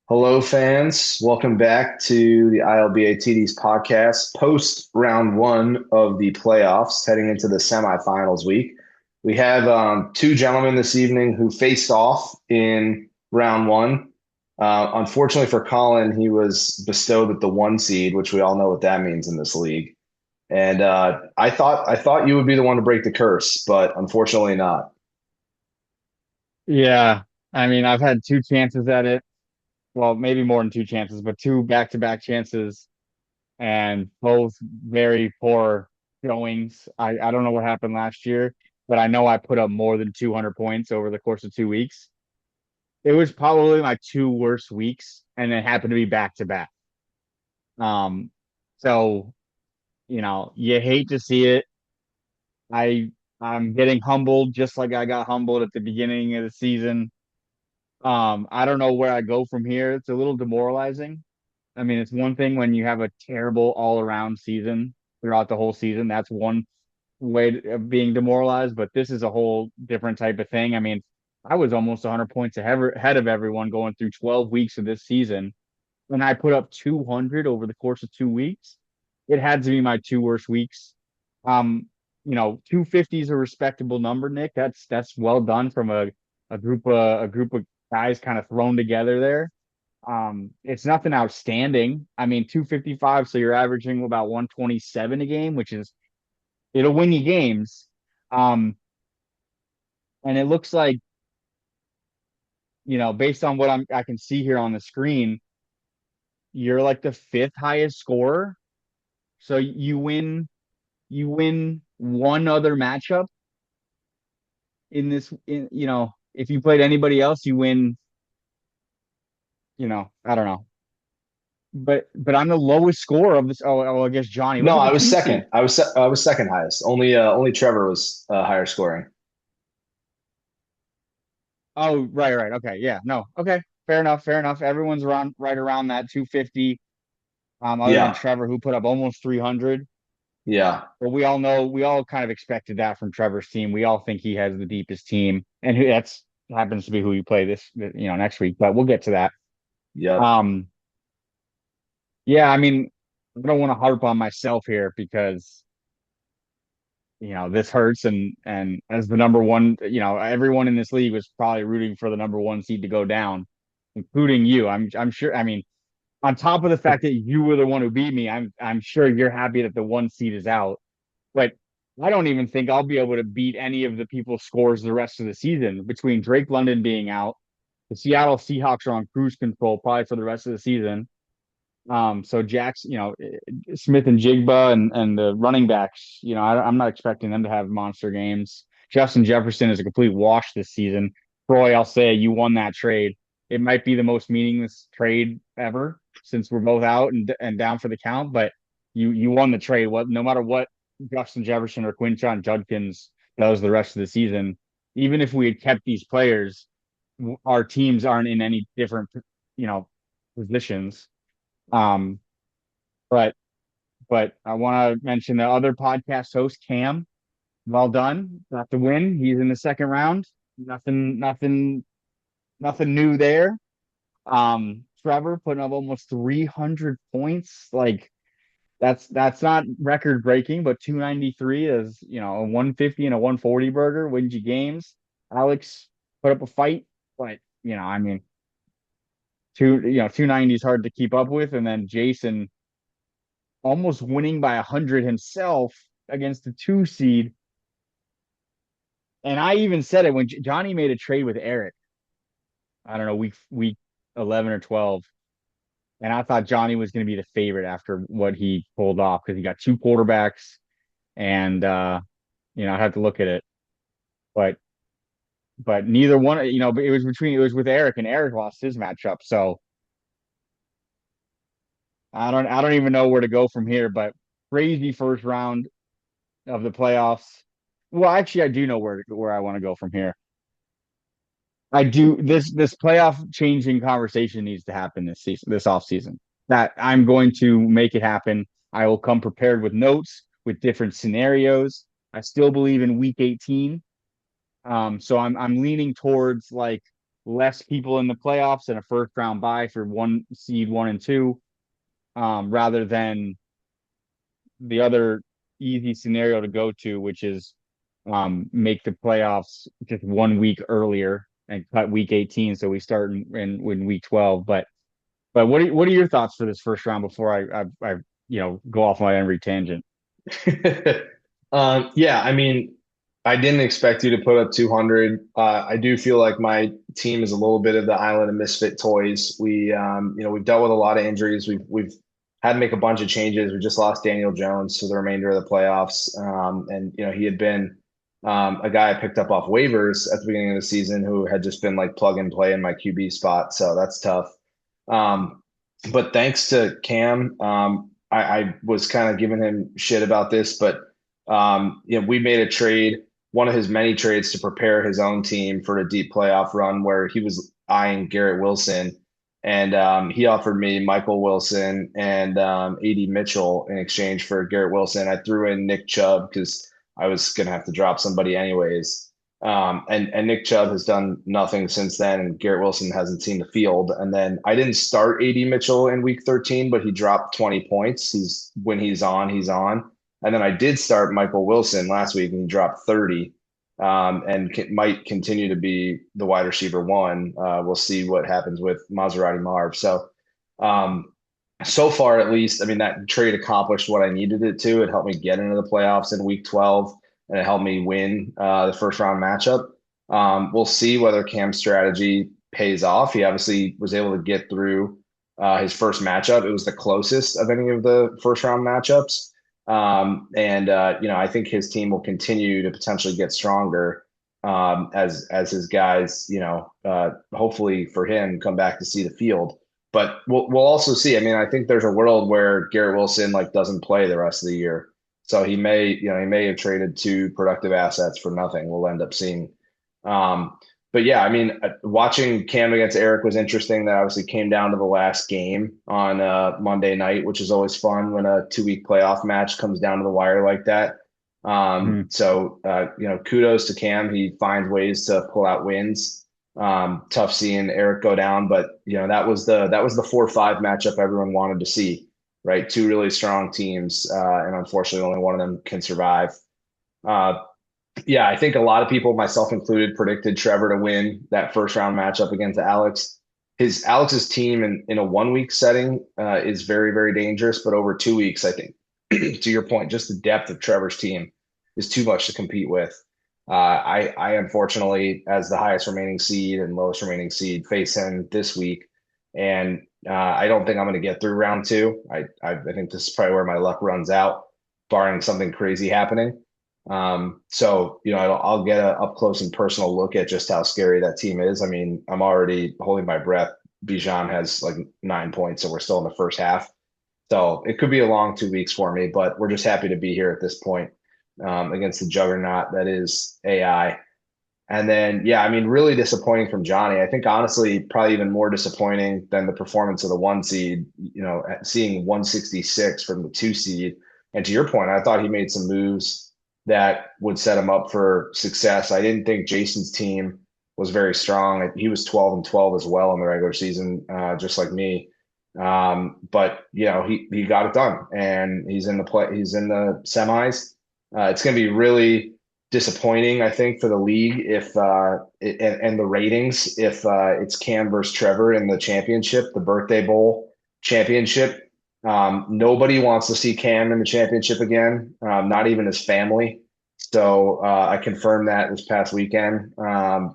Hello, fans. Welcome back to the ILBATDs podcast post round one of the playoffs, heading into the semifinals week. We have two gentlemen this evening who faced off in round one. Unfortunately for Colin, he was bestowed with the one seed, which we all know what that means in this league. And I thought you would be the one to break the curse, but unfortunately not. Yeah, I mean, I've had two chances at it. Well, maybe more than two chances, but two back-to-back chances, and both very poor showings. I don't know what happened last year, but I know I put up more than 200 points over the course of 2 weeks. It was probably my two worst weeks, and it happened to be back-to-back. Um, so you hate to see it. I I'm getting humbled just like I got humbled at the beginning of the season. I don't know where I go from here. It's a little demoralizing. I mean, it's one thing when you have a terrible all-around season throughout the whole season. That's one of being demoralized, but this is a whole different type of thing. I mean, I was almost 100 points ahead of everyone going through 12 weeks of this season, and I put up 200 over the course of 2 weeks. It had to be my two worst weeks. Um, 250 is a respectable number, Nick. That's well done from a group of guys kind of thrown together there. It's nothing outstanding. I mean, 255, so you're averaging about 127 a game, which is it'll win you games. Um, and it looks like, based on what I can see here on the screen, you're like the fifth highest scorer. So you win one other matchup if you played anybody else, you win, I don't know. But I'm the lowest score of this. Oh, I guess Johnny. No, Look at the I was two second. seed. I was second highest. Only Trevor was higher scoring. Oh, right, right. Okay. Yeah. No. Okay. Fair enough. Fair enough. Everyone's around right around that 250. Other than Yeah, Trevor, who put up almost 300. yeah, But we all kind of expected that from Trevor's team. We all think he has the deepest team, and that's happens to be who you play next week. But we'll get to that. yep. Um, yeah. I mean, I don't want to harp on myself here because this hurts, and as the number one, everyone in this league was probably rooting for the number one seed to go down, including you. I'm sure. I mean, on top of the fact that you were the one who beat me, I'm sure you're happy that the one seed is out. But I don't even think I'll be able to beat any of the people's scores the rest of the season between Drake London being out. The Seattle Seahawks are on cruise control probably for the rest of the season. So Smith and Jigba and the running backs, I'm not expecting them to have monster games. Justin Jefferson is a complete wash this season. Troy, I'll say you won that trade. It might be the most meaningless trade ever since we're both out and down for the count, but you won the trade. No matter what Justin Jefferson or Quinshon Judkins does the rest of the season, even if we had kept these players, our teams aren't in any different, you know, positions. Um, but but I want to mention the other podcast host, Cam. Well done, got the win. He's in the second round. Nothing new there. Trevor putting up almost 300 points. Like that's not record breaking, but 293 is a 150 and a 140 burger wins you games. Alex put up a fight, but I mean 290 is hard to keep up with, and then Jason almost winning by 100 himself against the two seed. And I even said it when Johnny made a trade with Eric. I don't know, week 11 or 12. And I thought Johnny was going to be the favorite after what he pulled off because he got two quarterbacks. And, I had to look at it. But, but neither one, but it was with Eric, and Eric lost his matchup. So I don't even know where to go from here. But crazy first round of the playoffs. Well, actually, I do know where I want to go from here. I do this playoff changing conversation needs to happen this season, this off season. That I'm going to make it happen. I will come prepared with notes with different scenarios. I still believe in week 18. So I'm leaning towards like less people in the playoffs and a first round bye for one seed one and two, rather than the other easy scenario to go to, which is make the playoffs just 1 week earlier and cut week 18, so we start in week 12. But what are your thoughts for this first round before I go off my every tangent? Yeah, I mean, I didn't expect you to put up 200. I do feel like my team is a little bit of the island of misfit toys. We've dealt with a lot of injuries. We've had to make a bunch of changes. We just lost Daniel Jones for the remainder of the playoffs, and he had been a guy I picked up off waivers at the beginning of the season who had just been like plug and play in my QB spot. So that's tough. Um, but thanks to Cam, I was kind of giving him shit about this, but we made a trade, one of his many trades to prepare his own team for a deep playoff run where he was eyeing Garrett Wilson. And he offered me Michael Wilson and AD Mitchell in exchange for Garrett Wilson. I threw in Nick Chubb because I was going to have to drop somebody anyways. And Nick Chubb has done nothing since then, and Garrett Wilson hasn't seen the field. And then I didn't start AD Mitchell in week 13, but he dropped 20 points. When he's on, he's on. And then I did start Michael Wilson last week, and he dropped 30, and might continue to be the wide receiver one. We'll see what happens with Maserati Marv. Um, so far, at least, I mean, that trade accomplished what I needed it to. It helped me get into the playoffs in week 12, and it helped me win the first round matchup. We'll see whether Cam's strategy pays off. He obviously was able to get through his first matchup. It was the closest of any of the first round matchups. I think his team will continue to potentially get stronger as his guys, hopefully for him, come back to see the field. But we'll also see. I mean, I think there's a world where Garrett Wilson like doesn't play the rest of the year. So he may have traded two productive assets for nothing. We'll end up seeing. Um, but yeah, I mean, watching Cam against Eric was interesting. That obviously came down to the last game on Monday night, which is always fun when a 2 week playoff match comes down to the wire like that. Hmm. Kudos to Cam. He finds ways to pull out wins. Tough seeing Eric go down, but that was the 4-5 matchup everyone wanted to see, right? Two really strong teams, and unfortunately, only one of them can survive. Uh, yeah, I think a lot of people, myself included, predicted Trevor to win that first round matchup against Alex. Alex's team in a 1 week setting is very, very dangerous, but over 2 weeks, I think, to your point, just the depth of Trevor's team is too much to compete with. I unfortunately, as the highest remaining seed and lowest remaining seed, face him this week, and I don't think I'm going to get through round two. I think this is probably where my luck runs out, barring something crazy happening. I'll get an up close and personal look at just how scary that team is. I mean, I'm already holding my breath. Bijan has like 9 points, and we're still in the first half. So it could be a long 2 weeks for me, but we're just happy to be here at this point against the juggernaut that is AI. And then, yeah, I mean, really disappointing from Johnny. I think honestly, probably even more disappointing than the performance of the one seed, seeing 166 from the two seed. And to your point, I thought he made some moves that would set him up for success. I didn't think Jason's team was very strong. He was 12-12 as well in the regular season, just like me. But he got it done, and he's in the play. He's in the semis. It's going to be really disappointing, I think, for the league if and the ratings if it's Cam versus Trevor in the championship, the Birthday Bowl championship. Nobody wants to see Cam in the championship again, not even his family. So I confirmed that this past weekend.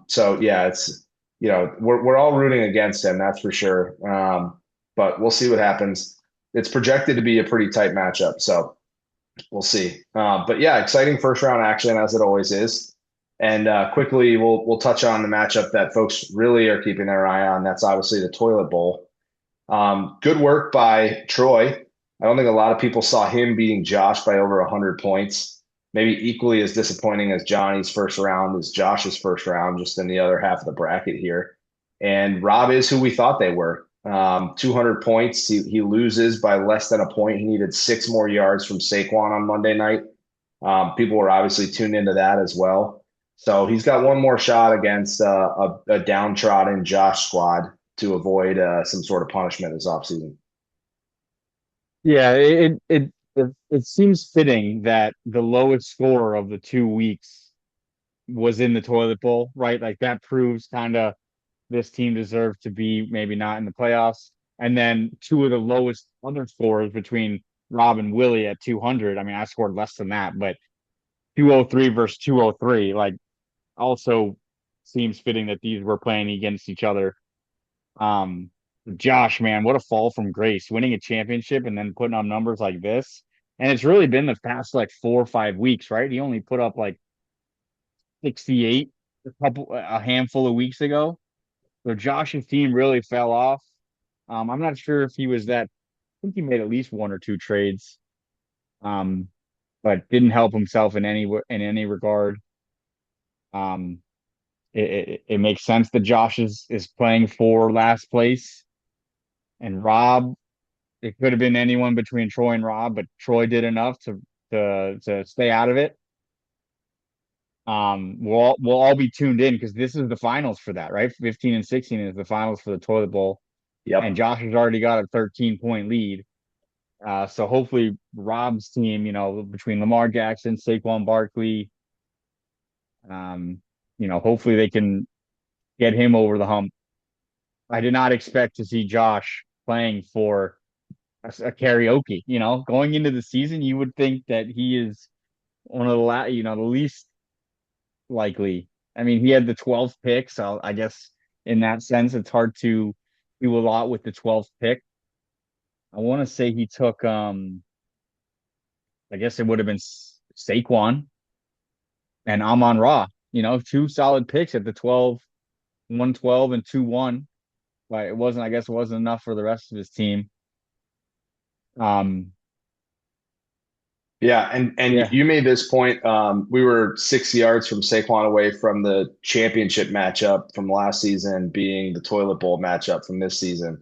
So yeah, it's we're all rooting against him, that's for sure. But we'll see what happens. It's projected to be a pretty tight matchup, so we'll see. But yeah, exciting first round action as it always is. And quickly, we'll touch on the matchup that folks really are keeping their eye on. That's obviously the Toilet Bowl. Good work by Troy. I don't think a lot of people saw him beating Josh by over 100 points. Maybe equally as disappointing as Johnny's first round is Josh's first round, just in the other half of the bracket here. And Rob is who we thought they were. 200 points. He loses by less than a point. He needed 6 more yards from Saquon on Monday night. People were obviously tuned into that as well. So he's got one more shot against a downtrodden Josh squad to avoid some sort of punishment this offseason. Yeah, it seems fitting that the lowest score of the 2 weeks was in the toilet bowl, right? Like that proves kind of this team deserved to be maybe not in the playoffs. And then two of the lowest other scores between Rob and Willie at 200. I mean, I scored less than that, but 203 versus 203, like also seems fitting that these were playing against each other. Um, Josh, man, what a fall from grace, winning a championship and then putting up numbers like this. And it's really been the past like 4 or 5 weeks, right? He only put up like 68 a handful of weeks ago. So Josh's team really fell off. I'm not sure if he was that. I think he made at least one or two trades, um, but didn't help himself in any regard. Um, it makes sense that Josh is playing for last place, and Rob. It could have been anyone between Troy and Rob, but Troy did enough to stay out of it. We'll all be tuned in because this is the finals for that, right? 15 and 16 is the finals for the toilet bowl, and Yep. Josh has already got a 13-point lead. So hopefully Rob's team, between Lamar Jackson, Saquon Barkley, um, hopefully they can get him over the hump. I did not expect to see Josh playing for a karaoke. Going into the season, you would think that he is one of the least likely. I mean, he had the 12th pick, so I guess in that sense, it's hard to do a lot with the 12th pick. I want to say he took, I guess it would have been Saquon and Amon Ra, two solid picks at the 12, 112 and 2-1. But I guess it wasn't enough for the rest of his team. Um, Yeah, and yeah. you made this point. We were 6 yards from Saquon away from the championship matchup from last season being the toilet bowl matchup from this season,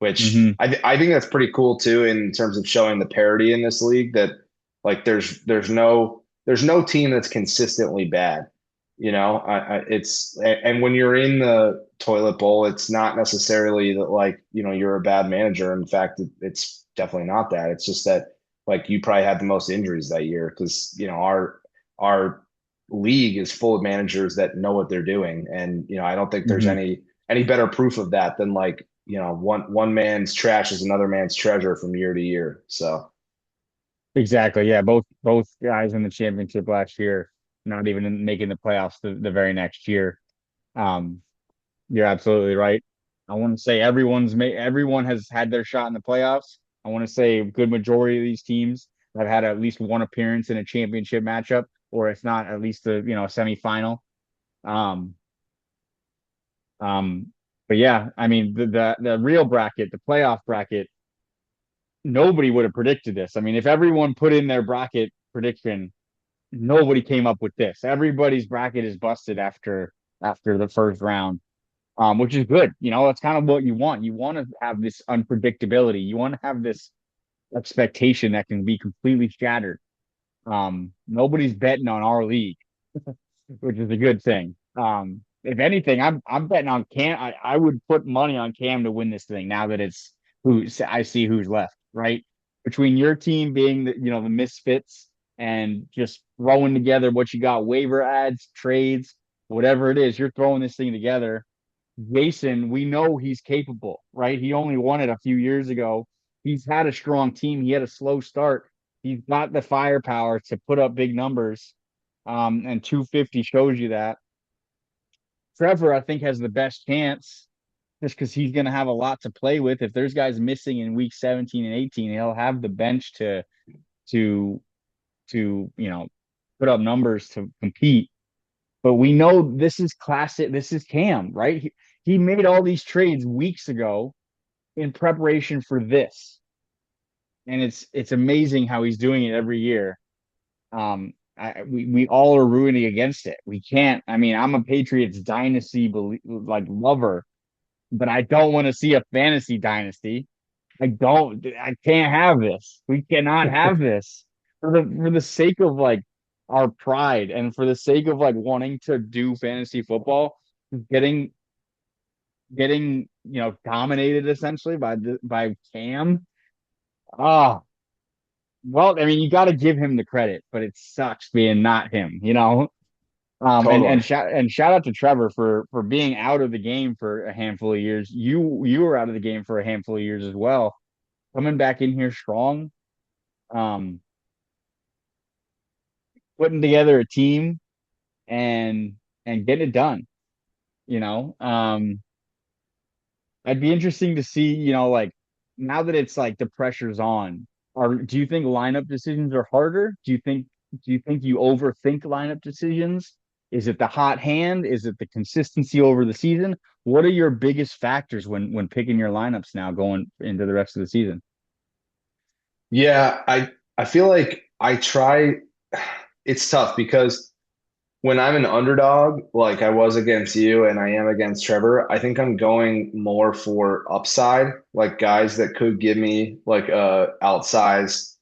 which Hmm. I think that's pretty cool too in terms of showing the parity in this league that like there's no team that's consistently bad. And when you're in the toilet bowl, it's not necessarily that like you're a bad manager. In fact, it's definitely not that. It's just that like you probably had the most injuries that year because our league is full of managers that know what they're doing, and I don't think there's Hmm. any better proof of that than like one man's trash is another man's treasure from year to year. So Exactly. Yeah. Both guys in the championship last year, not even making the playoffs the very next year. Um, You're absolutely right. I want to say everyone has had their shot in the playoffs. I want to say a good majority of these teams have had at least one appearance in a championship matchup, or if not, at least a semifinal. Um, um, but yeah, I mean the real bracket, the playoff bracket, nobody would have predicted this. I mean, if everyone put in their bracket prediction, nobody came up with this. Everybody's bracket is busted after the first round, which is good. That's kind of what you want. You want to have this unpredictability. You want to have this expectation that can be completely shattered. Nobody's betting on our league, which is a good thing. If anything, I'm betting on Cam. I would put money on Cam to win this thing now that it's who I see who's left, right? Between your team being the misfits and just throwing together what you got, waiver ads, trades, whatever it is, you're throwing this thing together. Jason, we know he's capable, right? He only won it a few years ago. He's had a strong team. He had a slow start. He's got the firepower to put up big numbers. And 250 shows you that. Trevor, I think, has the best chance just because he's going to have a lot to play with. If there's guys missing in week 17 and 18, he'll have the bench to put up numbers to compete. But we know this is classic. This is Cam, right? He made all these trades weeks ago in preparation for this, and it's amazing how he's doing it every year. We all are rooting against it. We can't. I mean, I'm a Patriots dynasty like lover, but I don't want to see a fantasy dynasty. I don't. I can't have this. We cannot have this for the sake of like our pride, and for the sake of like wanting to do fantasy football, getting dominated essentially by Cam. Ah, well, I mean, you got to give him the credit, but it sucks being not him, you know. And Totally. shout out to Trevor for being out of the game for a handful of years. You were out of the game for a handful of years as well. Coming back in here strong, um, putting together a team and getting it done. You know, I'd be interesting to see, like now that it's like the pressure's on, do you think lineup decisions are harder? Do you think you overthink lineup decisions? Is it the hot hand? Is it the consistency over the season? What are your biggest factors when picking your lineups now going into the rest of the season? Yeah, I feel like I try it's tough because when I'm an underdog, like I was against you and I am against Trevor, I think I'm going more for upside, like guys that could give me like a outsized,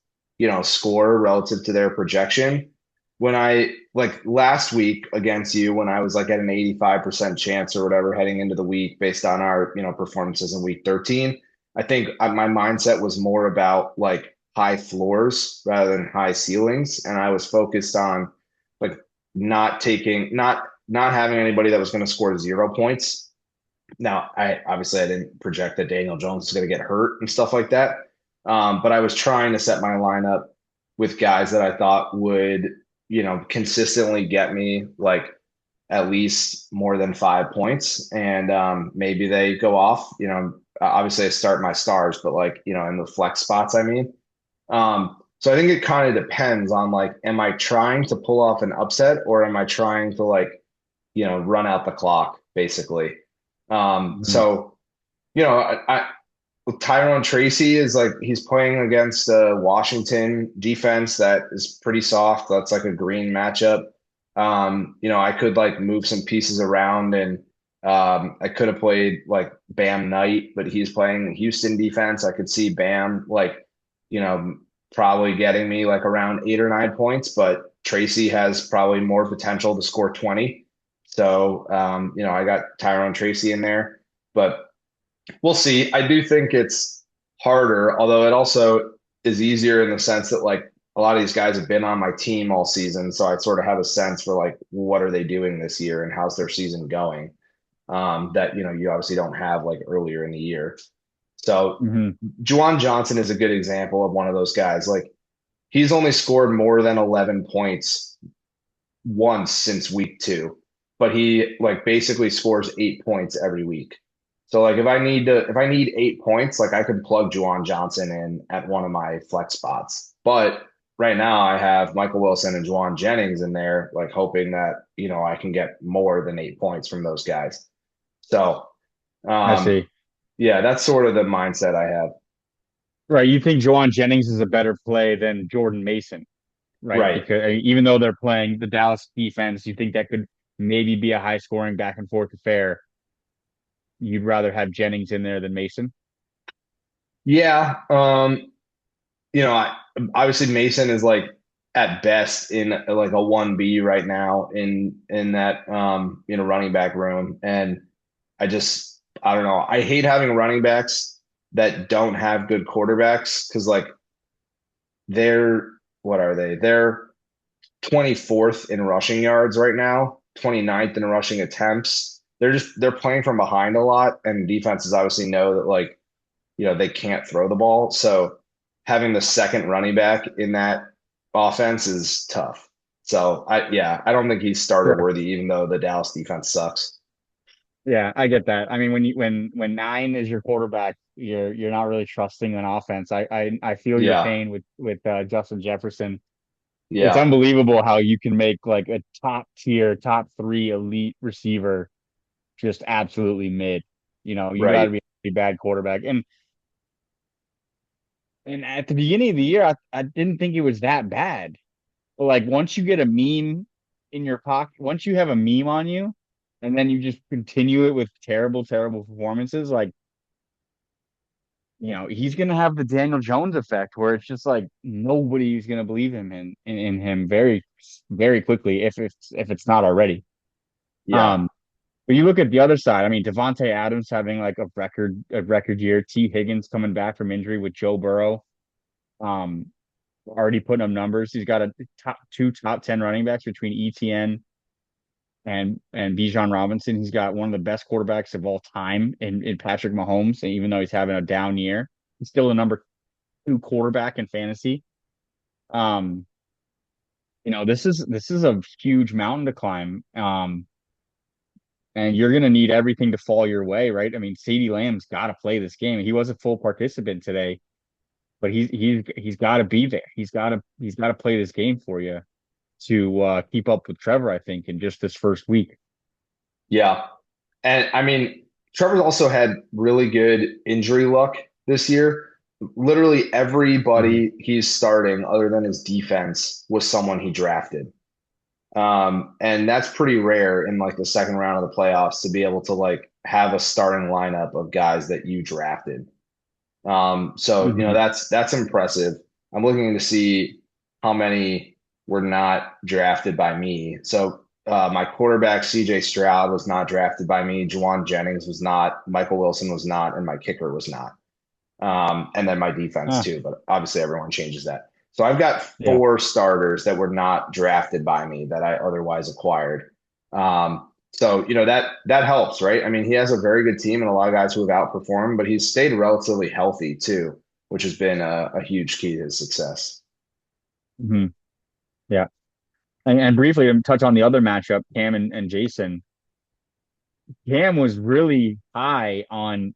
score relative to their projection. When I like last week against you, when I was like at an 85% chance or whatever heading into the week based on our, performances in week 13, I think my mindset was more about like high floors rather than high ceilings. And I was focused on like not having anybody that was going to score 0 points. Now, I didn't project that Daniel Jones is going to get hurt and stuff like that. But I was trying to set my lineup with guys that I thought would, consistently get me like at least more than 5 points. And maybe they go off, obviously I start my stars, but like, in the flex spots, I mean. So I think it kind of depends on like, am I trying to pull off an upset or am I trying to like, run out the clock basically? Mhm. So, Tyrone Tracy is like he's playing against a Washington defense that is pretty soft. That's like a green matchup. I could like move some pieces around and I could have played like Bam Knight, but he's playing Houston defense. I could see Bam like, you know, probably getting me like around 8 or 9 points, but Tracy has probably more potential to score 20. So I got Tyrone Tracy in there, but we'll see. I do think it's harder, although it also is easier in the sense that like a lot of these guys have been on my team all season, so I sort of have a sense for like what are they doing this year and how's their season going. That you obviously don't have like earlier in the year. So Mhm. Juwan Johnson is a good example of one of those guys. Like he's only scored more than 11 points once since week two, but he like basically scores 8 points every week. So like if I need 8 points, like I could plug Juwan Johnson in at one of my flex spots. But right now I have Michael Wilson and Juwan Jennings in there, like hoping that, I can get more than 8 points from those guys. So I um see. yeah, that's sort of the mindset I have. Right. You think Jawan Jennings is a better play than Jordan Mason, right? Right. Because even though they're playing the Dallas defense, you think that could maybe be a high scoring back and forth affair. You'd rather have Jennings in there than Mason. Yeah. Obviously Mason is like at best in like a 1B right now in that running back room. And I don't know. I hate having running backs that don't have good quarterbacks because like they're what are they? They're 24th in rushing yards right now, 29th in rushing attempts. They're playing from behind a lot, and defenses obviously know that like they can't throw the ball. So having the second running back in that offense is tough. So I don't think he's starter Sure. worthy, even though the Dallas defense sucks. Yeah, I get that. I mean, when nine is your quarterback, you're not really trusting an offense. I feel your Yeah, pain with Justin Jefferson. It's yeah, unbelievable how you can make like a top tier, top three elite receiver just absolutely mid. You got to right. be a pretty bad quarterback. And at the beginning of the year, I didn't think it was that bad. But like once you get a meme in your pocket, once you have a meme on you, and then you just continue it with terrible, terrible performances, like he's going to have the Daniel Jones effect where it's just like nobody's going to believe him in him very, very quickly if it's not already. Yeah. Um, but you look at the other side. I mean, Devontae Adams having like a record year. T. Higgins coming back from injury with Joe Burrow. Um, Already putting up numbers. He's got two top 10 running backs between ETN and Bijan Robinson. He's got one of the best quarterbacks of all time in Patrick Mahomes. And even though he's having a down year, he's still the number two quarterback in fantasy. Um, this is a huge mountain to climb. And you're gonna need everything to fall your way, right? I mean, CeeDee Lamb's got to play this game. He was a full participant today, but he's got to be there. He's got to play this game for you to keep up with Trevor, I think, in just this first week. Yeah. And I mean, Trevor's also had really good injury luck this year. Literally Mhm. everybody he's starting, other than his defense, was someone he drafted. And that's pretty rare in like the second round of the playoffs to be able to like have a starting lineup of guys that you drafted. So Mhm. that's impressive. I'm looking to see how many were not drafted by me. So my quarterback CJ Stroud was not drafted by me. Juwan Jennings was not. Michael Wilson was not, and my kicker was not. And then my defense Ah, too. But obviously everyone changes that. So I've got yeah. four starters that were not drafted by me that I otherwise acquired. So that helps, right? I mean, he has a very good team and a lot of guys who have outperformed, but he's stayed relatively healthy too, which has been a huge key to his success. Mhm. Yeah. And briefly to touch on the other matchup, Cam and Jason. Cam was really high on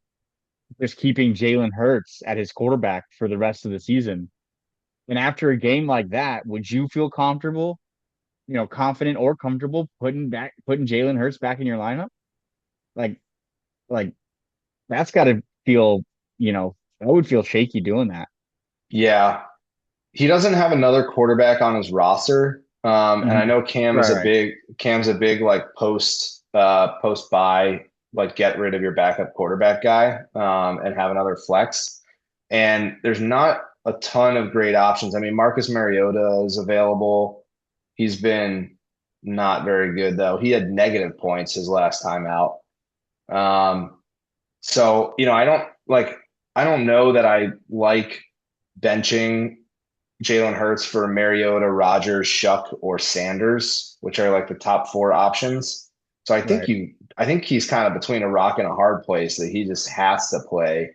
just keeping Jalen Hurts at his quarterback for the rest of the season. And after a game like that, would you feel comfortable, confident or comfortable putting Jalen Hurts back in your lineup? Like, like that's got to feel, I would feel shaky doing that. Yeah, he doesn't have another quarterback on his roster. And I Mhm. know Right, right, Cam's a big like post buy, like get rid of your backup quarterback guy, and have another flex. And there's not a ton of great options. I mean, Marcus Mariota is available. He's been not very good though. He had negative points his last time out. Um, so I don't know that I like benching Jalen Hurts for Mariota, Rodgers, Shuck, or Sanders, which are like the top four options. So right. I think he's kind of between a rock and a hard place that he just has to play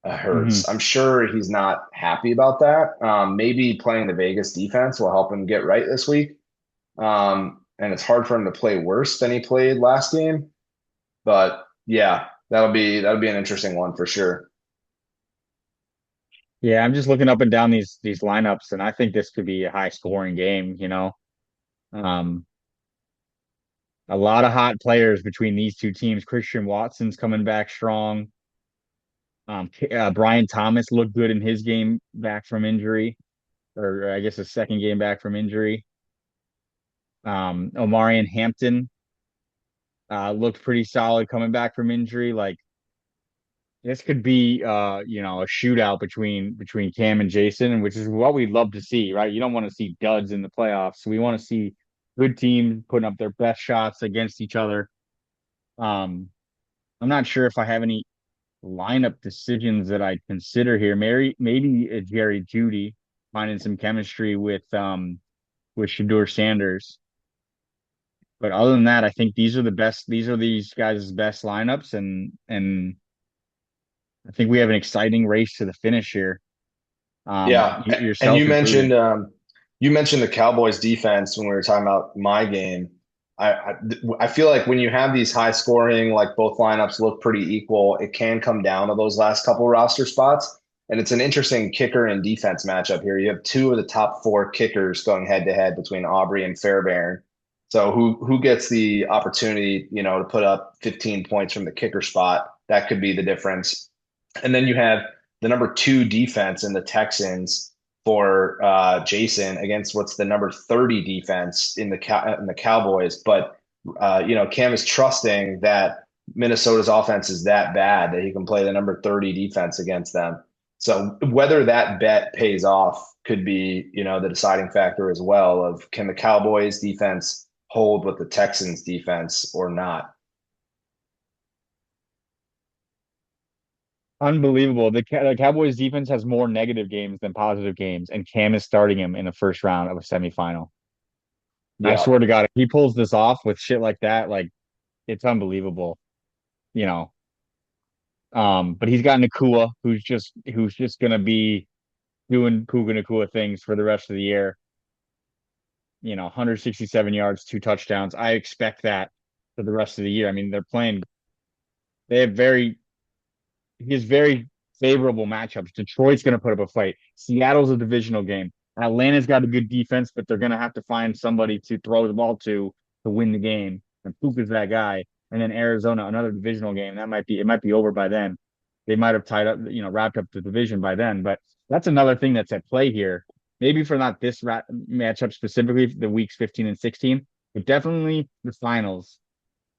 Hmm. Hurts. I'm sure he's not happy about that. Maybe playing the Vegas defense will help him get right this week. And it's hard for him to play worse than he played last game. But yeah, that'll be an interesting one for sure. Yeah, I'm just looking up and down these lineups, and I think this could be a high scoring game. Um, a lot of hot players between these two teams. Christian Watson's coming back strong. Brian Thomas looked good in his game back from injury, or I guess his second game back from injury. Omarion Hampton looked pretty solid coming back from injury. Like this could be a shootout between Cam and Jason, which is what we'd love to see, right? You don't want to see duds in the playoffs. We want to see good teams putting up their best shots against each other. Um, I'm not sure if I have any lineup decisions that I'd consider here. Maybe a Jerry Judy finding some chemistry with Shador Sanders. But other than that, I think these are the best. These are these guys' best lineups, and I think we have an exciting race to the finish here. Yeah, and Yourself included. you mentioned the Cowboys defense when we were talking about my game. I I feel like when you have these high scoring, like both lineups look pretty equal, it can come down to those last couple roster spots. And it's an interesting kicker and defense matchup here. You have two of the top four kickers going head to head between Aubrey and Fairbairn. So who gets the opportunity, to put up 15 points from the kicker spot? That could be the difference. And then you have the number two defense in the Texans for Jason against what's the number 30 defense in the Cowboys. But Cam is trusting that Minnesota's offense is that bad that he can play the number 30 defense against them. So whether that bet pays off could be, the deciding factor as well of can the Cowboys defense hold with the Texans defense or not? Unbelievable. The Cowboys defense has more negative games than positive games, and Cam is starting him in the first round of a semifinal. I Yeah, swear to God, if he pulls this off with shit like that, like it's unbelievable, you know. But he's got Nakua, who's just gonna be doing Puka Nakua things for the rest of the year. 167 yards, 2 touchdowns. I expect that for the rest of the year. I mean, they have he has very favorable matchups. Detroit's going to put up a fight. Seattle's a divisional game. Atlanta's got a good defense, but they're going to have to find somebody to throw the ball to win the game. And Puka's that guy. And then Arizona, another divisional game. It might be over by then. They might have tied up, wrapped up the division by then. But that's another thing that's at play here. Maybe for not this matchup specifically, the weeks 15 and 16, but definitely the finals.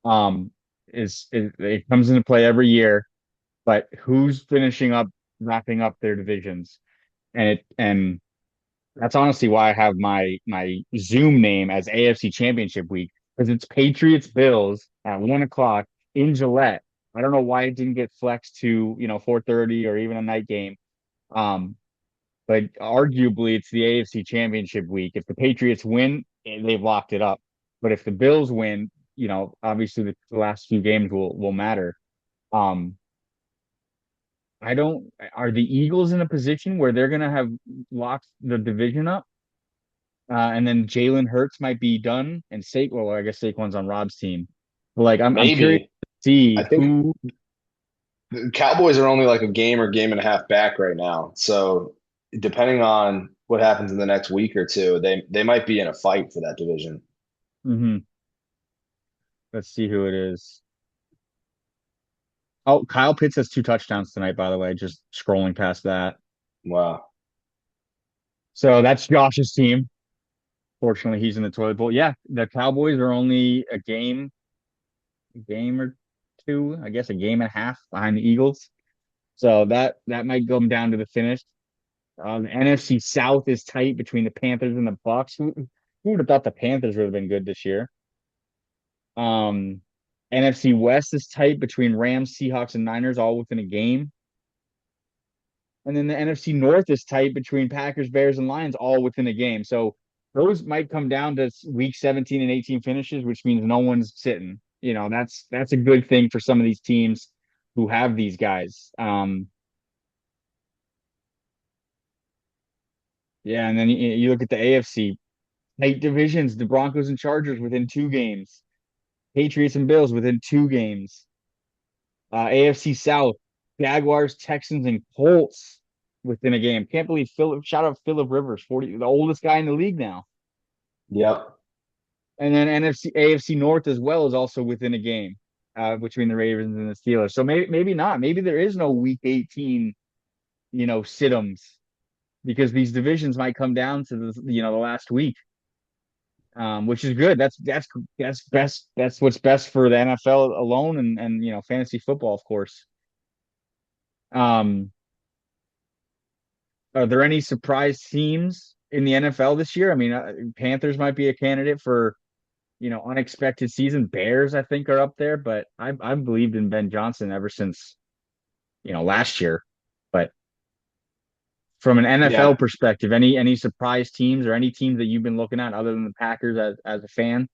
Um, it comes into play every year, but who's finishing up, wrapping up their divisions, and that's honestly why I have my Zoom name as AFC Championship Week, because it's Patriots Bills at 1 o'clock in Gillette. I don't know why it didn't get flexed to 4:30 or even a night game. Um, but arguably it's the AFC Championship Week. If the Patriots win, they've locked it up. But if the Bills win, obviously the last few games will matter. Um, I don't. Are the Eagles in a position where they're gonna have locked the division up, and then Jalen Hurts might be done, and Well, I guess Saquon's on Rob's team. But like, I'm curious maybe. to see I think who. the Cowboys are only like a game or game and a half back right now. So depending on what happens in the next week or two, they might be in a fight for that division. Mhm. Let's see who it is. Oh, Kyle Pitts has 2 touchdowns tonight, by the way. Just scrolling past that. Wow. So that's Josh's team. Fortunately, he's in the toilet bowl. Yeah, the Cowboys are only a game or two, I guess a game and a half behind the Eagles. So that might come down to the finish. The NFC South is tight between the Panthers and the Bucks. Who would have thought the Panthers would have been good this year? Um, NFC West is tight between Rams, Seahawks, and Niners, all within a game. And then the NFC North is tight between Packers, Bears, and Lions, all within a game. So those might come down to week 17 and 18 finishes, which means no one's sitting. That's a good thing for some of these teams who have these guys. Yeah, and then you look at the AFC, tight divisions, the Broncos and Chargers within 2 games, Patriots and Bills within 2 games. AFC South, Jaguars, Texans, and Colts within a game. Can't believe shout out Philip Rivers, 40, the oldest guy in the league now. Yep. And then AFC North as well is also within a game, between the Ravens and the Steelers. So maybe not. Maybe there is no week 18, sit-ems, because these divisions might come down to the last week. Which is good. That's best. That's what's best for the NFL alone, and fantasy football, of course. Um, are there any surprise teams in the NFL this year? I mean, Panthers might be a candidate for unexpected season. Bears, I think, are up there, but I've believed in Ben Johnson ever since last year. But from an NFL Yeah. perspective, any surprise teams or any teams that you've been looking at other than the Packers as a fan?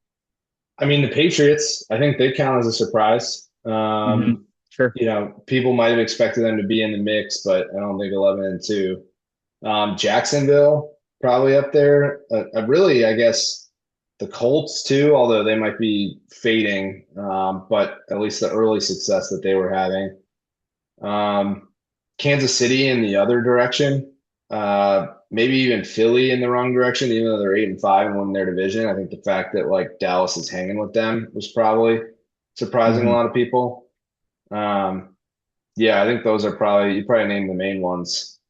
I mean, the Patriots, I think they count as a surprise. Hmm. Sure. People might have expected them to be in the mix, but I don't think 11 and 2. Jacksonville probably up there. Really, I guess the Colts too, although they might be fading, but at least the early success that they were having. Um, Kansas City in the other direction. Maybe even Philly in the wrong direction, even though they're 8-5 and won their division. I think the fact that like Dallas is hanging with them was probably surprising a Hmm. lot of people. Um, yeah, I think those are probably you probably named the main ones.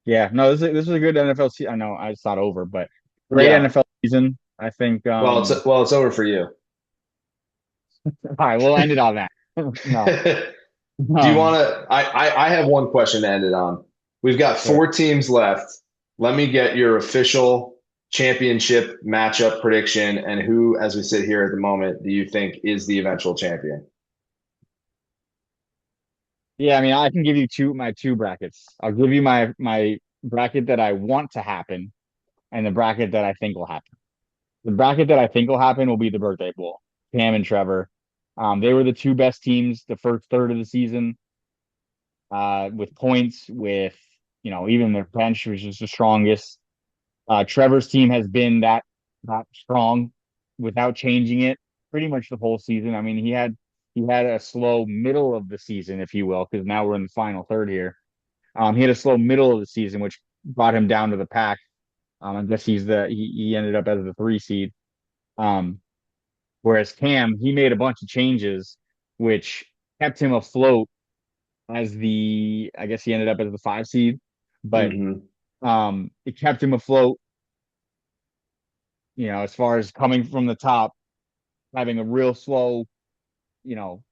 Yeah, no, this is a good NFL season. I know it's not over, but great Yeah. NFL season. I think Well, it's over for you. All right, we'll end it on that. No. Do you want Um, to? I have one question to end it on. We've got sure. 4 teams left. Let me get your official championship matchup prediction and who, as we sit here at the moment, do you think is the eventual champion? Yeah, I mean, I can give you my two brackets. I'll give you my bracket that I want to happen and the bracket that I think will happen. The bracket that I think will happen will be the birthday bowl. Cam and Trevor. They were the two best teams the first third of the season, with points, with even their bench was just the strongest. Trevor's team has been that strong without changing it pretty much the whole season. I mean, he had a slow middle of the season, if you will, because now we're in the final third here. He had a slow middle of the season, which brought him down to the pack. I guess he ended up as the 3 seed. Um, Whereas Cam, he made a bunch of changes, which kept him afloat as I guess he ended up as the 5 seed, but Hmm. it kept him afloat, as far as coming from the top, having a real slow, you know,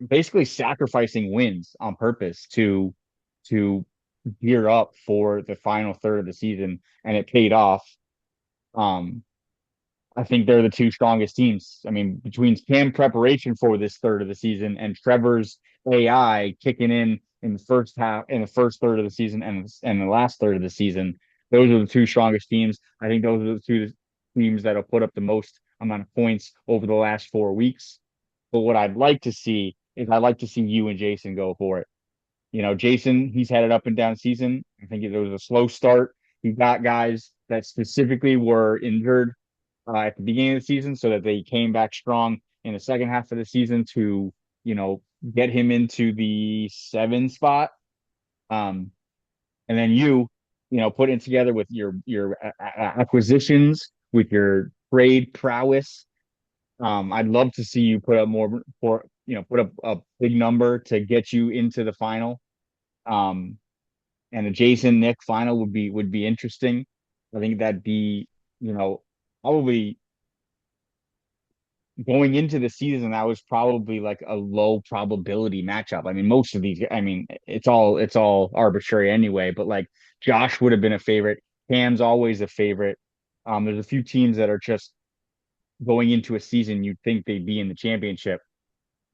basically sacrificing wins on purpose to gear up for the final third of the season, and it paid off. Um, I think they're the two strongest teams. I mean, between Cam preparation for this third of the season and Trevor's AI kicking in the first half, in the first third of the season, and the last third of the season, those are the two strongest teams. I think those are the two teams that'll put up the most amount of points over the last 4 weeks. But what I'd like to see is I'd like to see you and Jason go for it. Jason, he's had an up and down season. I think there was a slow start. He got guys that specifically were injured at the beginning of the season so that they came back strong in the second half of the season to, you know, get him into the 7 spot. Um, and then put it together with your acquisitions, with your trade prowess. I'd love to see you put up more for, put up a big number to get you into the final. Um, and a Jason Nick final would be interesting. I think that'd be, probably going into the season, that was probably like a low probability matchup. I mean, most of these, I mean, it's all arbitrary anyway, but like Josh would have been a favorite. Cam's always a favorite. There's a few teams that are just going into a season you'd think they'd be in the championship.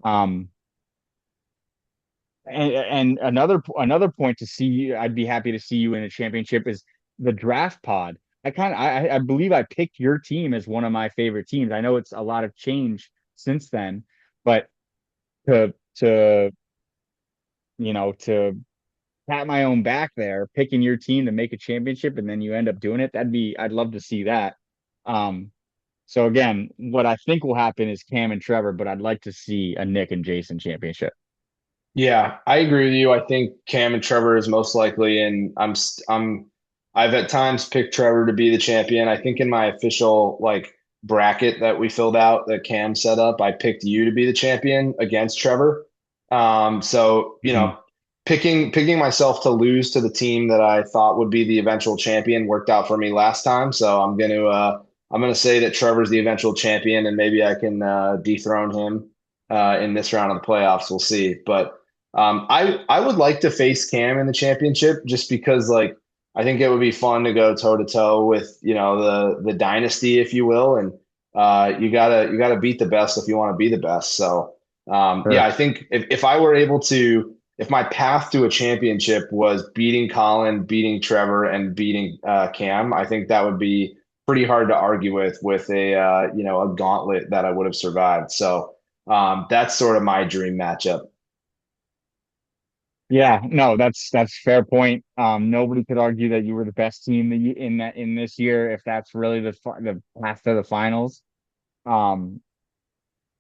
Um, and another point to see, I'd be happy to see you in a championship is the draft pod. I believe I picked your team as one of my favorite teams. I know it's a lot of change since then, but to to pat my own back there, picking your team to make a championship, and then you end up doing it, I'd love to see that. Um, so again, what I think will happen is Cam and Trevor, but I'd like to see a Nick and Jason championship. Yeah, I agree with you. I think Cam and Trevor is most likely, and I've at times picked Trevor to be the champion. I think in my official like bracket that we filled out that Cam set up, I picked you to be the champion against Trevor. So Mhm. picking myself to lose to the team that I thought would be the eventual champion worked out for me last time. So I'm gonna say that Trevor's the eventual champion, and maybe I can dethrone him in this round of the playoffs. We'll see, but. I would like to face Cam in the championship just because like I think it would be fun to go toe to toe with the dynasty, if you will, and you gotta beat the best if you want to be the best. So yeah, Sure. I think if I were able to, if my path to a championship was beating Colin, beating Trevor, and beating Cam, I think that would be pretty hard to argue with a gauntlet that I would have survived. So that's sort of my dream matchup Yeah, no, that's fair point. Nobody could argue that you were the best team in this year if that's really the path to the finals. Um,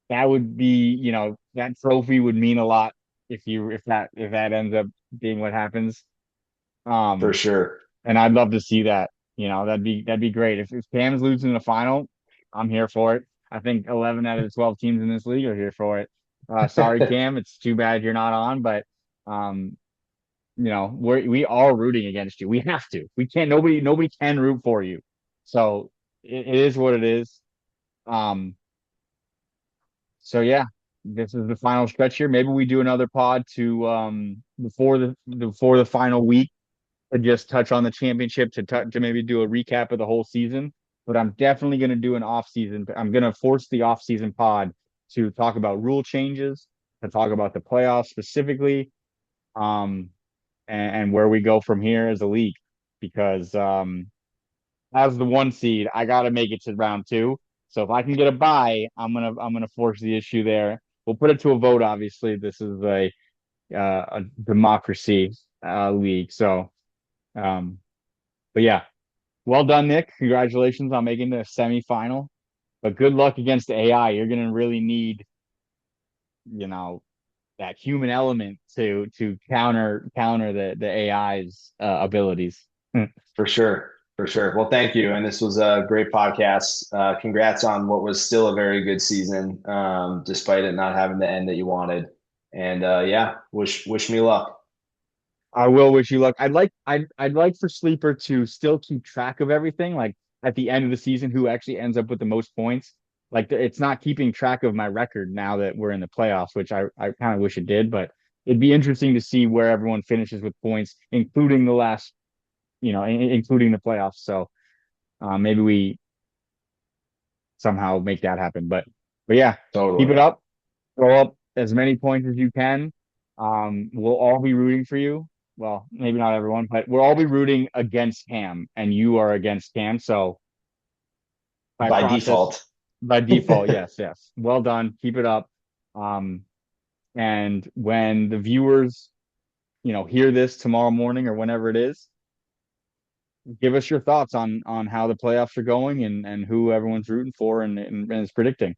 that would be, that trophy would mean a lot if that ends up being what happens. for Um, sure. and I'd love to see that. That'd be great. If Cam's losing the final, I'm here for it. I think 11 out of the 12 teams in this league are here for it. Sorry, Cam, it's too bad you're not on, but um, we are rooting against you. We have to. We can't. Nobody can root for you. So it is what it is. Um. So yeah. this is the final stretch here. Maybe we do another pod to before the final week to just touch on the championship to maybe do a recap of the whole season. But I'm definitely going to do an off season. I'm going to force the off season pod to talk about rule changes, to talk about the playoffs specifically, um, and where we go from here as a league. Because as the one seed, I got to make it to round two. So if I can get a bye, I'm gonna force the issue there. We'll put it to a vote. Obviously, this is a democracy league. So, um, but yeah, well done, Nick. Congratulations on making the semifinal. But good luck against the AI. You're gonna really need, you know, that human element to counter the AI's abilities. For sure. For sure. Well, thank you. And this was a great podcast. Congrats on what was still a very good season, despite it not having the end that you wanted. And yeah, wish me luck. I will wish you luck. I'd like for Sleeper to still keep track of everything, like at the end of the season, who actually ends up with the most points. Like it's not keeping track of my record now that we're in the playoffs, which I kind of wish it did, but it'd be interesting to see where everyone finishes with points, including the last, including the playoffs. So maybe we somehow make that happen. But yeah, keep Totally. it up. Throw up as many points as you can. We'll all be rooting for you. Well, maybe not everyone, but we'll all be rooting against Cam, and you are against Cam. So by By process, default. by default, yes, yes. Well done. Keep it up. Um, and when the viewers, hear this tomorrow morning or whenever it is, give us your thoughts on how the playoffs are going and who everyone's rooting for and is predicting.